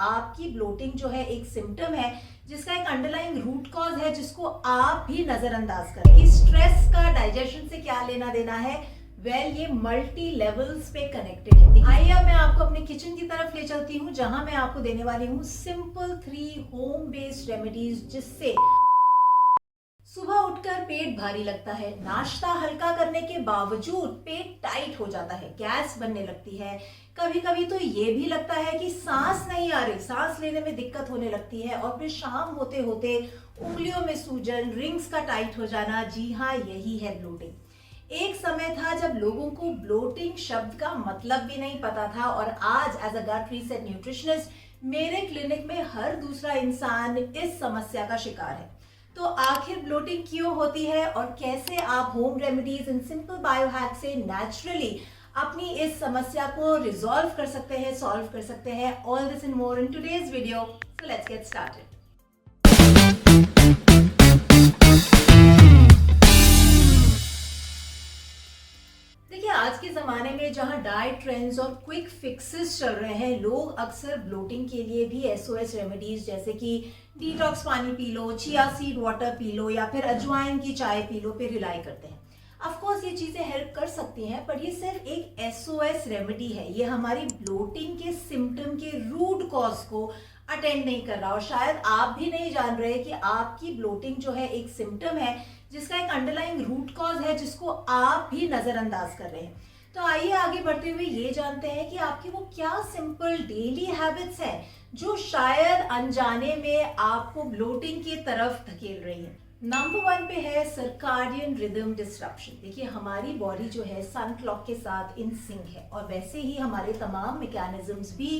आपकी ब्लोटिंग जो है एक सिम्टम है जिसका एक अंडरलाइंग रूट कॉज है जिसको आप भी नजरअंदाज करें कि स्ट्रेस का डाइजेशन से क्या लेना देना है। ये मल्टी लेवल्स पे कनेक्टेड है। आइए अब मैं आपको अपने किचन की तरफ ले चलती हूँ जहां मैं आपको देने वाली हूँ सिंपल 3 होम बेस्ड रेमेडीज जिससे सुबह उठकर पेट भारी लगता है, नाश्ता हल्का करने के बावजूद पेट टाइट हो जाता है, गैस बनने लगती है, कभी कभी तो ये भी लगता है कि सांस नहीं आ रही, सांस लेने में दिक्कत होने लगती है और फिर शाम होते होते उंगलियों में सूजन, रिंग्स का टाइट हो जाना। जी हाँ, यही है ब्लोटिंग। एक समय था जब लोगों को ब्लोटिंग शब्द का मतलब भी नहीं पता था और आज as a gut reset nutritionist मेरे क्लिनिक में हर दूसरा इंसान इस समस्या का शिकार है। तो आखिर ब्लोटिंग क्यों होती है और कैसे आप home remedies in simple bio hack से नेचुरली अपनी इस समस्या को रिजॉल्व कर सकते हैं, सॉल्व कर सकते हैं। All this and more in today's video, so let's get started. देखिए, आज के ज़माने में जहां डाइट ट्रेंड्स और क्विक फिक्सेस चल रहे हैं, लोग अक्सर ब्लोटिंग के लिए भी एसओएस रेमेडीज जैसे कि डिटॉक्स पानी P low, chia seed water P low या फिर अजवाइन की चाय पी लो पे रिलाई करते हैं। ऑफ कोर्स ये चीज़ें हेल्प कर सकती हैं, पर ये सिर्फ एक एसओएस रेमेडी है। ये हमारी ब्लोटिंग के सिम्टम के रूट कॉज को अटेंड नहीं कर रहा और शायद आप भी नहीं जान रहे कि आपकी ब्लोटिंग जो है एक सिम्टम है जिसका एक अंडरलाइंग रूट कॉज है जिसको आप भी नजरअंदाज कर रहे हैं। तो आइए आगे बढ़ते हुए ये जानते हैं कि आपकी वो क्या सिंपल डेली हैबिट्स हैं जो शायद अनजाने में आपको ब्लोटिंग की तरफ धकेल रही है। नंबर 1 पे है सर्काडियन रिदम डिस्ट्रप्शन। देखिए, हमारी बॉडी जो है सन क्लॉक के साथ इन सिंक है और वैसे ही हमारे तमाम मैकेनिज्म्स भी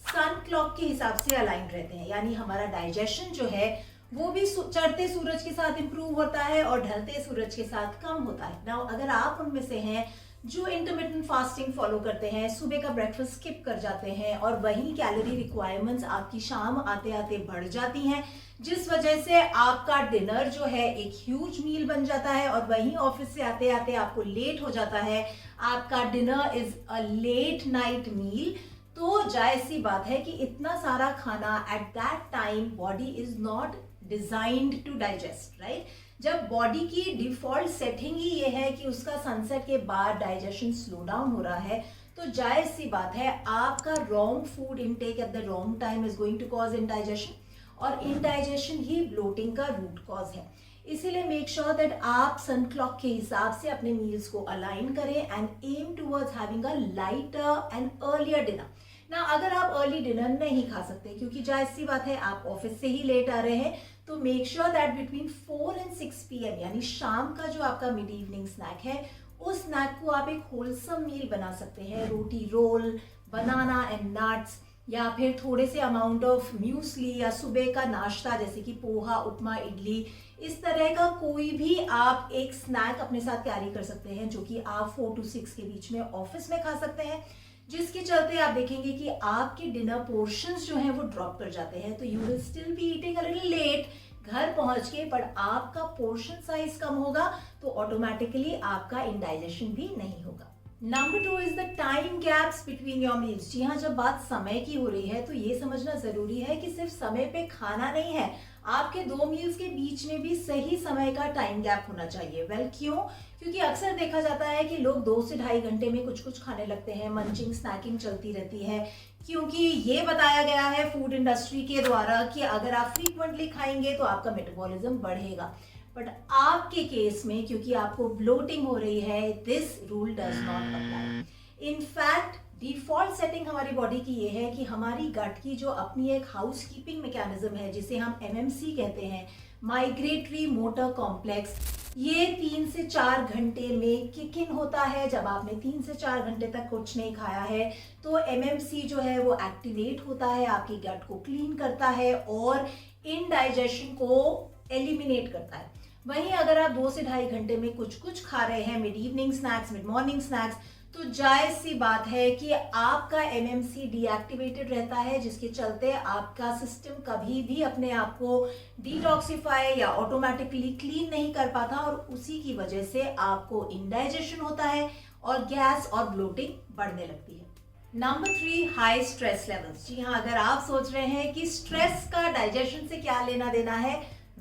सन क्लॉक के हिसाब से अलाइन रहते हैं। यानी हमारा डाइजेशन जो है वो भी चढ़ते सूरज के साथ इंप्रूव होता है और ढलते सूरज के साथ कम होता है। नाउ अगर आप उनमें से हैं जो इंटरमिटेंट फास्टिंग फॉलो करते हैं, सुबह का ब्रेकफास्ट स्किप कर जाते हैं और वही कैलोरी रिक्वायरमेंट्स आपकी शाम आते आते बढ़ जाती हैं, जिस वजह से आपका डिनर जो है एक ह्यूज मील बन जाता है और वहीं ऑफिस से आते आते आपको लेट हो जाता है, आपका dinner is a late night meal. तो जायज सी बात है कि इतना सारा खाना at that time body is not designed to digest, right. जब बॉडी की डिफॉल्ट सेटिंग ही ये है कि उसका सनसेट के बाद डाइजेशन स्लो डाउन हो रहा है, तो जायज सी बात है आपका wrong food intake at the wrong time is going to cause indigestion और इंडाइजेशन ही ब्लोटिंग का रूट कॉज है। इसीलिए मेक श्योर दैट आप सन क्लॉक के हिसाब से अपने मील्स को अलाइन करें and aim towards having a lighter and earlier dinner ना। अगर आप अर्ली डिनर नहीं खा सकते क्योंकि जाहिर सी बात है आप ऑफिस से ही लेट आ रहे हैं, तो make sure that between 4 and 6 PM यानी शाम का जो आपका मिड इवनिंग स्नैक है उस स्नैक को आप एक होलसम मील बना सकते हैं। रोटी रोल, बनाना एंड नट्स या फिर थोड़े से अमाउंट ऑफ म्यूसली या सुबह का नाश्ता जैसे कि पोहा, उपमा, इडली, इस तरह का कोई भी आप एक स्नैक अपने साथ कैरी कर सकते हैं जो कि आप 4 to 6 के बीच में ऑफिस में खा सकते हैं, जिसके चलते आप देखेंगे कि आपके डिनर पोर्शंस जो हैं वो ड्रॉप कर जाते हैं। तो you will still be eating a little late घर पहुंच के, बट आपका पोर्शन साइज कम होगा तो ऑटोमेटिकली आपका इंडाइजेशन भी नहीं होगा। Number 2 is the time gaps between your meals. जी हाँ, जब बात समय की हो रही है तो ये समझना जरूरी है कि सिर्फ समय पे खाना नहीं है, आपके 2 मील्स के बीच में भी सही समय का टाइम गैप होना चाहिए। क्यों? क्योंकि अक्सर देखा जाता है कि लोग 2 से ढाई घंटे में कुछ कुछ खाने लगते हैं, मंचिंग स्नैकिंग चलती रहती है, क्योंकि ये बताया गया है फूड इंडस्ट्री के द्वारा कि अगर आप फ्रीक्वेंटली खाएंगे तो आपका मेटाबॉलिज्म बढ़ेगा। बट आपके केस में क्योंकि आपको ब्लोटिंग हो रही है, this rule does not apply. In fact default setting हमारी बॉडी की ये है कि हमारी गट की जो अपनी एक हाउस कीपिंग मैकेनिज्म है जिसे हम एमएमसी कहते हैं, माइग्रेटरी मोटर कॉम्प्लेक्स, ये 3 से 4 घंटे में किक इन होता है। जब आपने 3 से 4 घंटे तक कुछ नहीं खाया है तो एमएमसी जो है वो एक्टिवेट होता है, आपकी गट को क्लीन करता है और इनडाइजेशन को एलिमिनेट करता है। वहीं अगर आप 2 से ढाई घंटे में कुछ कुछ खा रहे हैं, mid evening snacks, mid morning snacks, तो जायज सी बात है कि आपका एमएमसी डीएक्टिवेटेड रहता है, जिसके चलते आपका सिस्टम कभी भी अपने आप को डिटॉक्सिफाई या ऑटोमेटिकली क्लीन नहीं कर पाता और उसी की वजह से आपको इंडाइजेशन होता है और गैस और ब्लोटिंग बढ़ने लगती है। Number 3, high stress levels. जी हाँ, अगर आप सोच रहे हैं कि स्ट्रेस का डाइजेशन से क्या लेना देना है,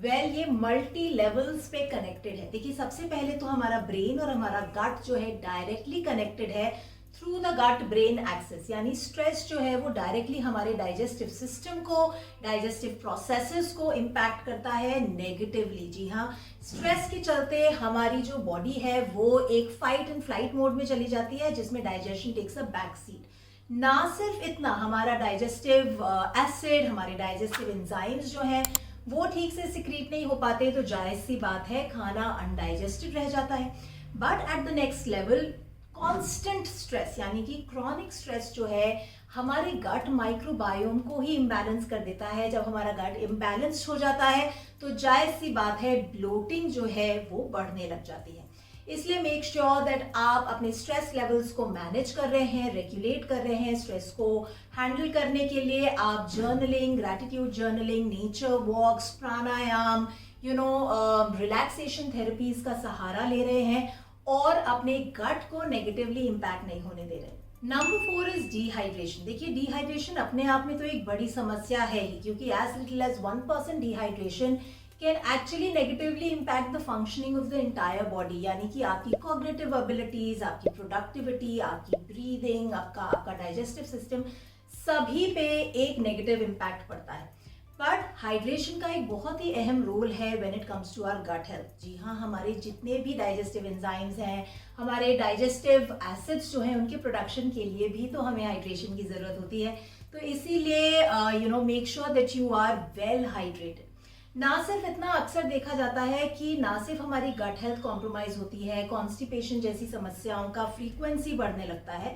ये मल्टी लेवल्स पे कनेक्टेड है। देखिए, सबसे पहले तो हमारा ब्रेन और हमारा गट जो है डायरेक्टली कनेक्टेड है through the gut brain axis. यानी स्ट्रेस जो है वो डायरेक्टली हमारे डाइजेस्टिव सिस्टम को, डाइजेस्टिव प्रोसेसेस को इम्पैक्ट करता है नेगेटिवली। जी हाँ, स्ट्रेस के चलते हमारी जो बॉडी है वो एक फाइट एंड फ्लाइट मोड में चली जाती है, जिसमें digestion takes a back seat. ना सिर्फ इतना, हमारा डाइजेस्टिव एसिड, हमारे डाइजेस्टिव एंजाइम्स जो हैं वो ठीक से सिक्रीट नहीं हो पाते, तो जायज सी बात है खाना अनडाइजेस्टेड रह जाता है। But at the next level, constant stress यानी कि क्रॉनिक स्ट्रेस जो है हमारे गट माइक्रोबायोम को ही इम्बैलेंस कर देता है। जब हमारा गट इम्बैलेंस्ड हो जाता है तो जायज सी बात है ब्लोटिंग जो है वो बढ़ने लग जाती है। इसलिए मेक श्योर दैट आप अपने स्ट्रेस लेवल्स को मैनेज कर रहे हैं, रेगुलेट कर रहे हैं। स्ट्रेस को हैंडल करने के लिए आप journaling, gratitude journaling, nature walks, प्राणायाम, रिलैक्सेशन थेरेपीज का सहारा ले रहे हैं और अपने गट को नेगेटिवली इम्पैक्ट नहीं होने दे रहे। Number 4 is dehydration. देखिए, डिहाइड्रेशन अपने आप में तो एक बड़ी समस्या है ही, क्योंकि as little as 1% dehydration can actually negatively impact the functioning of the entire body. यानी कि आपकी कॉग्निटिव एबिलिटीज, आपकी प्रोडक्टिविटी, आपकी ब्रीदिंग, आपका डाइजेस्टिव सिस्टम, सभी पे एक नेगेटिव इम्पैक्ट पड़ता है। बट हाइड्रेशन का एक बहुत ही अहम रोल है when it comes to our gut health. जी हाँ, हमारे जितने भी डाइजेस्टिव एंजाइम्स हैं, हमारे डाइजेस्टिव एसिड्स जो हैं, उनके प्रोडक्शन के लिए भी तो हमें हाइड्रेशन की ज़रूरत होती है। तो इसीलिए make sure that you are well hydrated. ना सिर्फ इतना, अक्सर देखा जाता है कि ना सिर्फ हमारी गट हेल्थ कॉम्प्रोमाइज होती है, कॉन्स्टिपेशन जैसी समस्याओं का फ्रीक्वेंसी बढ़ने लगता है,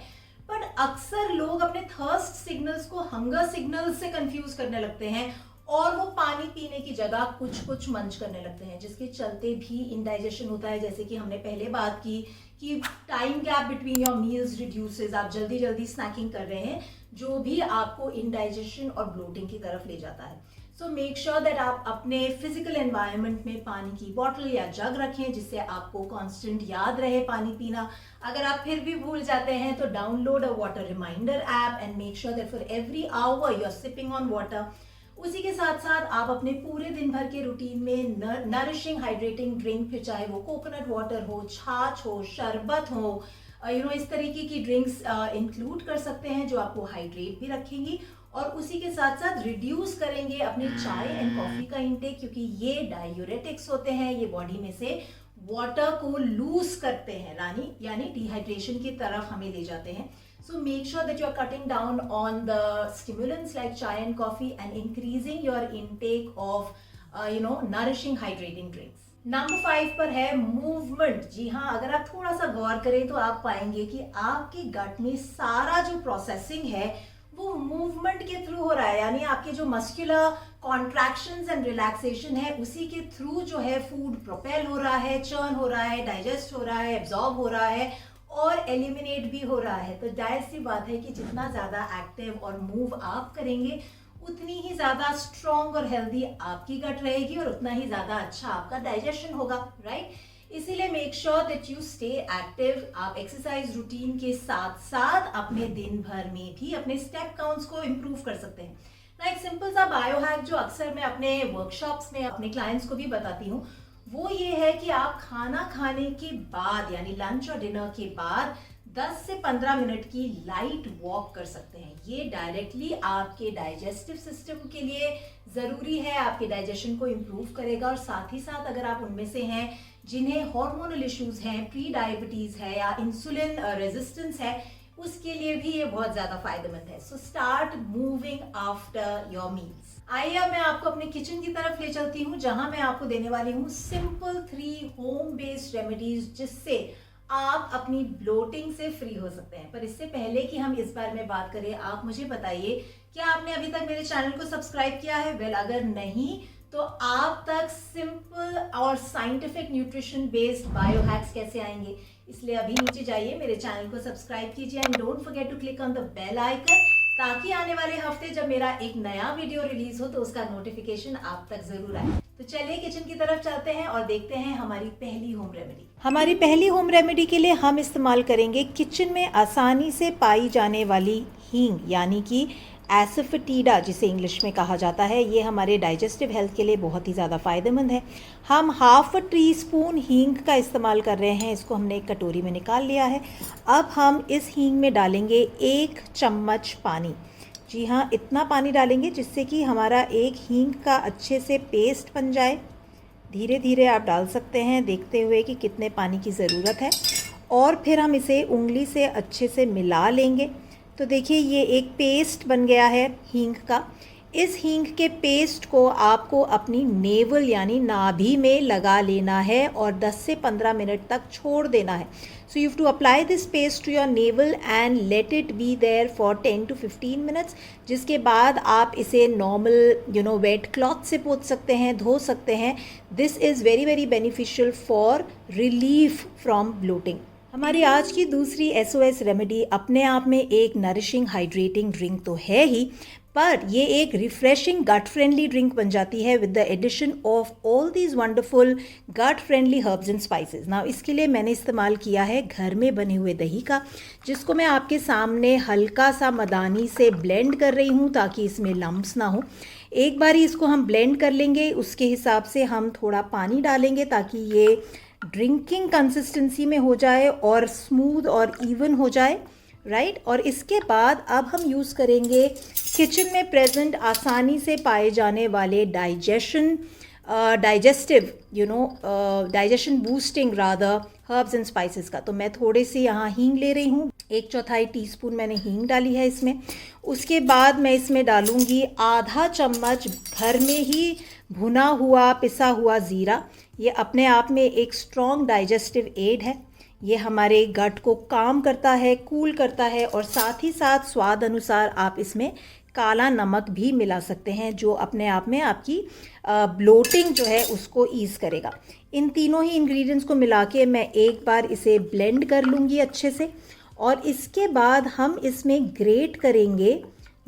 बट अक्सर लोग अपने थर्स्ट सिग्नल्स को हंगर सिग्नल्स से कंफ्यूज करने लगते हैं और वो पानी पीने की जगह कुछ कुछ मंच करने लगते हैं, जिसके चलते भी इंडाइजेशन होता है। जैसे कि हमने पहले बात की कि time gap between your meals reduces, आप जल्दी जल्दी स्नैकिंग कर रहे हैं, जो भी आपको इंडाइजेशन और ब्लोटिंग की तरफ ले जाता है। सो मेक श्योर दैट आप अपने फिजिकल एनवायरनमेंट में पानी की बॉटल या जग रखें, जिससे आपको कांस्टेंट याद रहे पानी पीना। अगर आप फिर भी भूल जाते हैं तो download a water reminder app and make sure that for every hour you are sipping on water. उसी के साथ साथ आप अपने पूरे दिन भर के रूटीन में नरिशिंग हाइड्रेटिंग ड्रिंक, फिर चाहे वो कोकोनट वाटर हो, छाछ हो, शरबत हो, इस तरीके की ड्रिंक्स इंक्लूड कर सकते हैं जो आपको हाइड्रेट भी रखेंगी और उसी के साथ साथ रिड्यूस करेंगे अपने चाय एंड कॉफी का इंटेक, क्योंकि ये डायूरेटिक्स होते हैं, ये बॉडी में से वाटर को लूज करते हैं, यानी डिहाइड्रेशन की तरफ हमें ले जाते हैं। So make sure that you are cutting down on the stimulants like chai and coffee and increasing your intake of nourishing hydrating drinks. Number 5 पर है मूवमेंट। जी हाँ, अगर आप थोड़ा सा गौर करें तो आप पाएंगे कि आपके गट में सारा जो प्रोसेसिंग है वो मूवमेंट के थ्रू हो रहा है। यानी आपके जो मस्कुलर कॉन्ट्रैक्शंस एंड रिलैक्सेशन है, उसी के थ्रू जो है फूड प्रोपेल हो रहा है, चर्न हो रहा है, डाइजेस्ट हो रहा है, एब्जॉर्ब हो रहा है और एलिमिनेट भी हो रहा है। तो जाहिर सी बात है कि जितना ज़्यादा एक्टिव और मूव आप करेंगे, उतनी ही ज़्यादा स्ट्रॉन्ग और हेल्दी आपकी गट रहेगी और उतना ही ज़्यादा अच्छा आपका डाइजेशन होगा, राइट? इसीलिए make sure that you stay active. आप एक्सरसाइज रूटीन के साथ साथ अपने दिन भर में भी अपने स्टेप काउंट्स को इम्प्रूव कर सकते हैं। ना एक सिंपल सा बायो हैक जो अक्सर मैं अपने वर्कशॉप्स में अपने क्लाइंट्स को भी बताती हूँ, वो ये है कि आप खाना खाने के बाद यानी लंच और डिनर के बाद 10 से 15 मिनट की लाइट वॉक कर सकते हैं। ये डायरेक्टली आपके डाइजेस्टिव सिस्टम के लिए ज़रूरी है, आपके डाइजेशन को इम्प्रूव करेगा और साथ ही साथ अगर आप उनमें से हैं जिन्हें हार्मोनल इश्यूज हैं, प्री डायबिटीज़ है या इंसुलिन रेजिस्टेंस है, उसके लिए भी ये बहुत ज़्यादा फायदेमंद है। So start moving after your meals. आइए अब मैं आपको अपने किचन की तरफ ले चलती हूँ, जहां मैं आपको देने वाली हूँ सिंपल 3 होम बेस्ड रेमेडीज जिससे आप अपनी ब्लोटिंग से फ्री हो सकते हैं। पर इससे पहले कि हम इस बारे में बात करें, आप मुझे बताइए, क्या आपने अभी तक मेरे चैनल को सब्सक्राइब किया है? वेल, अगर नहीं तो आप तक सिंपल और scientific nutrition based bio hacks कैसे आएंगे? इसलिए अभी नीचे जाइए, मेरे चैनल को सब्सक्राइब कीजिए and don't forget to click on the bell icon, ताकि आने वाले हफ्ते जब मेरा एक नया वीडियो रिलीज हो तो उसका नोटिफिकेशन आप तक जरूर आए। तो चलिए किचन की तरफ चलते हैं और देखते हैं हमारी पहली होम रेमेडी। हमारी पहली होम रेमेडी के लिए हम इस्तेमाल करेंगे किचन में आसानी से पाई जाने वाली हींग यानी कि एसिफेटिडा जिसे इंग्लिश में कहा जाता है, ये हमारे डाइजेस्टिव हेल्थ के लिए बहुत ही ज़्यादा फ़ायदेमंद है। हम हाफ टी स्पून हींग का इस्तेमाल कर रहे हैं, इसको हमने एक कटोरी में निकाल लिया है। अब हम इस हींग में डालेंगे 1 चम्मच पानी। जी हाँ, इतना पानी डालेंगे जिससे कि हमारा एक हींग का अच्छे से पेस्ट बन जाए। धीरे धीरे आप डाल सकते हैं देखते हुए कि कितने पानी की ज़रूरत है, और फिर हम इसे उंगली से अच्छे से मिला लेंगे। तो देखिए ये एक पेस्ट बन गया है हींग का। इस हींग के पेस्ट को आपको अपनी नेवल यानी नाभि में लगा लेना है और 10 से 15 मिनट तक छोड़ देना है। So you have to apply this paste to your navel and let it be there for 10 to 15 minutes, जिसके बाद आप इसे नॉर्मल वेट क्लॉथ से पोंछ सकते हैं, धो सकते हैं। This is very very beneficial for relief from bloating. हमारी आज की दूसरी SOS रेमेडी अपने आप में एक नरिशिंग हाइड्रेटिंग ड्रिंक तो है ही, पर ये एक रिफ्रेशिंग गट फ्रेंडली ड्रिंक बन जाती है with the addition of all these wonderful gut friendly herbs and spices. ना इसके लिए मैंने इस्तेमाल किया है घर में बने हुए दही का, जिसको मैं आपके सामने हल्का सा मदानी से ब्लेंड कर रही हूँ ताकि इसमें लम्प्स ना हो। एक बारी इसको हम ब्लेंड कर लेंगे, उसके हिसाब से हम थोड़ा पानी डालेंगे ताकि ये ड्रिंकिंग कंसिस्टेंसी में हो जाए और स्मूथ और इवन हो जाए, राइट। और इसके बाद अब हम यूज़ करेंगे किचन में प्रेजेंट आसानी से पाए जाने वाले digestion boosting rather herbs and spices का। तो मैं थोड़े से यहाँ हींग ले रही हूँ, 1/4 टीस्पून मैंने हींग डाली है इसमें। उसके बाद मैं इसमें डालूँगी आधा चम्मच घर में ही भुना हुआ पिसा हुआ ज़ीरा। ये अपने आप में एक स्ट्रॉन्ग डाइजेस्टिव एड है। ये हमारे गट को काम करता है, कूल करता है, और साथ ही साथ स्वाद अनुसार आप इसमें काला नमक भी मिला सकते हैं, जो अपने आप में आपकी ब्लोटिंग जो है उसको ईज़ करेगा। इन तीनों ही इंग्रेडिएंट्स को मिला के मैं एक बार इसे ब्लेंड कर लूँगी अच्छे से, और इसके बाद हम इसमें ग्रेट करेंगे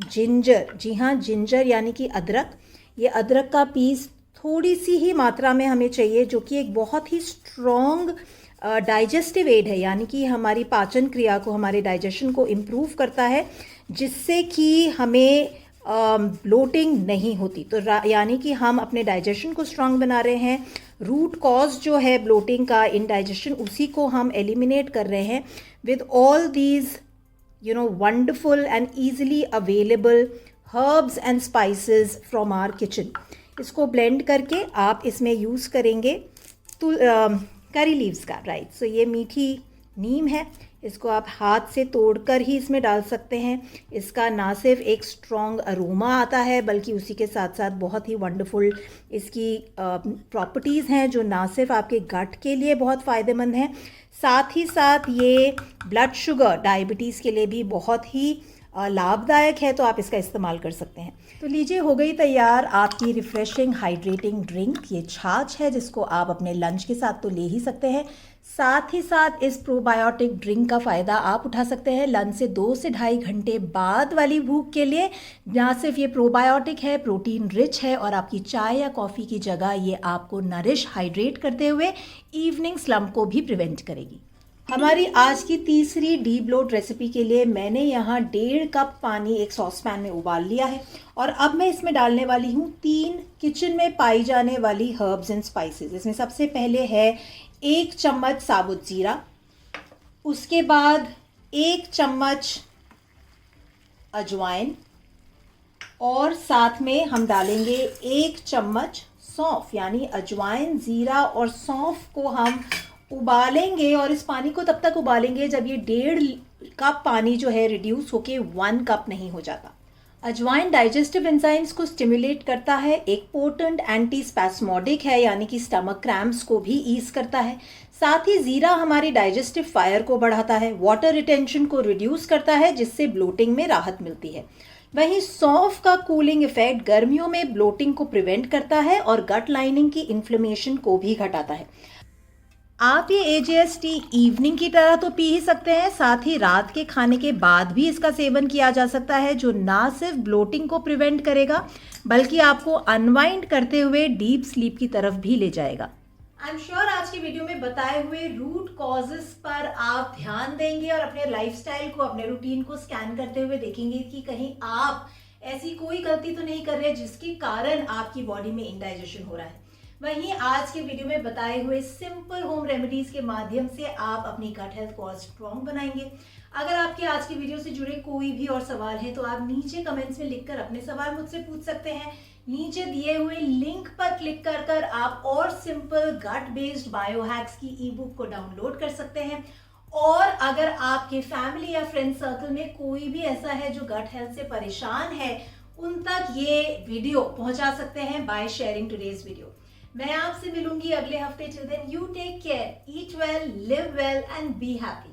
जिंजर। जी हाँ, जिंजर यानी कि अदरक। ये अदरक का पीस थोड़ी सी ही मात्रा में हमें चाहिए, जो कि एक बहुत ही स्ट्रॉन्ग डाइजेस्टिव एड है, यानी कि हमारी पाचन क्रिया को, हमारे डाइजेशन को इम्प्रूव करता है, जिससे कि हमें ब्लोटिंग नहीं होती। तो यानी कि हम अपने डाइजेशन को स्ट्रॉन्ग बना रहे हैं। रूट कॉज जो है ब्लोटिंग का, इंडाइजेशन, उसी को हम एलिमिनेट कर रहे हैं with all these wonderful and easily available herbs and spices from our kitchen. इसको ब्लेंड करके आप इसमें यूज़ करेंगे करी लीव्स का, राइट। सो ये मीठी नीम है, इसको आप हाथ से तोड़कर ही इसमें डाल सकते हैं। इसका ना सिर्फ एक स्ट्रॉन्ग अरोमा आता है, बल्कि उसी के साथ साथ बहुत ही वंडरफुल इसकी प्रॉपर्टीज़ हैं, जो ना सिर्फ आपके गट के लिए बहुत फ़ायदेमंद हैं, साथ ही साथ ये ब्लड शुगर, डायबिटीज़ के लिए भी बहुत ही लाभदायक है। तो आप इसका इस्तेमाल कर सकते हैं। तो लीजिए, हो गई तैयार आपकी रिफ्रेशिंग हाइड्रेटिंग ड्रिंक। ये छाछ है, जिसको आप अपने लंच के साथ तो ले ही सकते हैं। साथ ही साथ इस प्रोबायोटिक ड्रिंक का फ़ायदा आप उठा सकते हैं लंच से 2 से ढाई घंटे बाद वाली भूख के लिए। ना सिर्फ ये प्रोबायोटिक है, प्रोटीन रिच है, और आपकी चाय या कॉफ़ी की जगह ये आपको नरिश, हाइड्रेट करते हुए इवनिंग स्लम्प को भी प्रिवेंट करेगी। हमारी आज की तीसरी डी ब्लोट रेसिपी के लिए मैंने यहाँ 1.5 कप पानी एक सॉस पैन में उबाल लिया है, और अब मैं इसमें डालने वाली हूँ 3 किचन में पाई जाने वाली हर्ब्स एंड स्पाइसेस। इसमें सबसे पहले है 1 चम्मच साबुत ज़ीरा, उसके बाद 1 चम्मच अजवाइन, और साथ में हम डालेंगे 1 चम्मच सौंफ। यानी अजवाइन, ज़ीरा और सौंफ को हम उबालेंगे, और इस पानी को तब तक उबालेंगे जब ये 1.5 कप पानी जो है रिड्यूस होके 1 कप नहीं हो जाता। अजवाइन डाइजेस्टिव एंजाइम्स को स्टिमुलेट करता है, एक पोटेंट एंटी स्पैस्मोडिक है, यानी कि स्टमक क्रैम्प्स को भी ईज करता है। साथ ही ज़ीरा हमारी डाइजेस्टिव फायर को बढ़ाता है, वाटर रिटेंशन को रिड्यूस करता है, जिससे ब्लोटिंग में राहत मिलती है। वहीं सौंफ का कूलिंग इफेक्ट गर्मियों में ब्लोटिंग को प्रिवेंट करता है और गट लाइनिंग की इन्फ्लेमेशन को भी घटाता है। आप ये AJS टी इवनिंग की तरह तो पी ही सकते हैं, साथ ही रात के खाने के बाद भी इसका सेवन किया जा सकता है, जो ना सिर्फ ब्लोटिंग को प्रिवेंट करेगा, बल्कि आपको अनवाइंड करते हुए डीप स्लीप की तरफ भी ले जाएगा। आई एम श्योर आज की वीडियो में बताए हुए रूट कॉजेस पर आप ध्यान देंगे और अपने लाइफस्टाइल को, अपने रूटीन को स्कैन करते हुए देखेंगे कि कहीं आप ऐसी कोई गलती तो नहीं कर रहे जिसके कारण आपकी बॉडी में इंडाइजेशन हो रहा है। वहीं आज के वीडियो में बताए हुए सिंपल होम रेमेडीज के माध्यम से आप अपनी गट हेल्थ को और स्ट्रॉन्ग बनाएंगे। अगर आपके आज की वीडियो से जुड़े कोई भी और सवाल है तो आप नीचे कमेंट्स में लिखकर अपने सवाल मुझसे पूछ सकते हैं। नीचे दिए हुए लिंक पर क्लिक कर आप और सिंपल गट बेस्ड बायो हैक्स की ई बुक को डाउनलोड कर सकते हैं। और अगर आपके फैमिली या फ्रेंड सर्कल में कोई भी ऐसा है जो गट हेल्थ से परेशान है, उन तक ये वीडियो पहुंचा सकते हैं बाय शेयरिंग टुडेज वीडियो। मैं आपसे मिलूंगी अगले हफ्ते। Till then you take care, eat well, live well and be happy.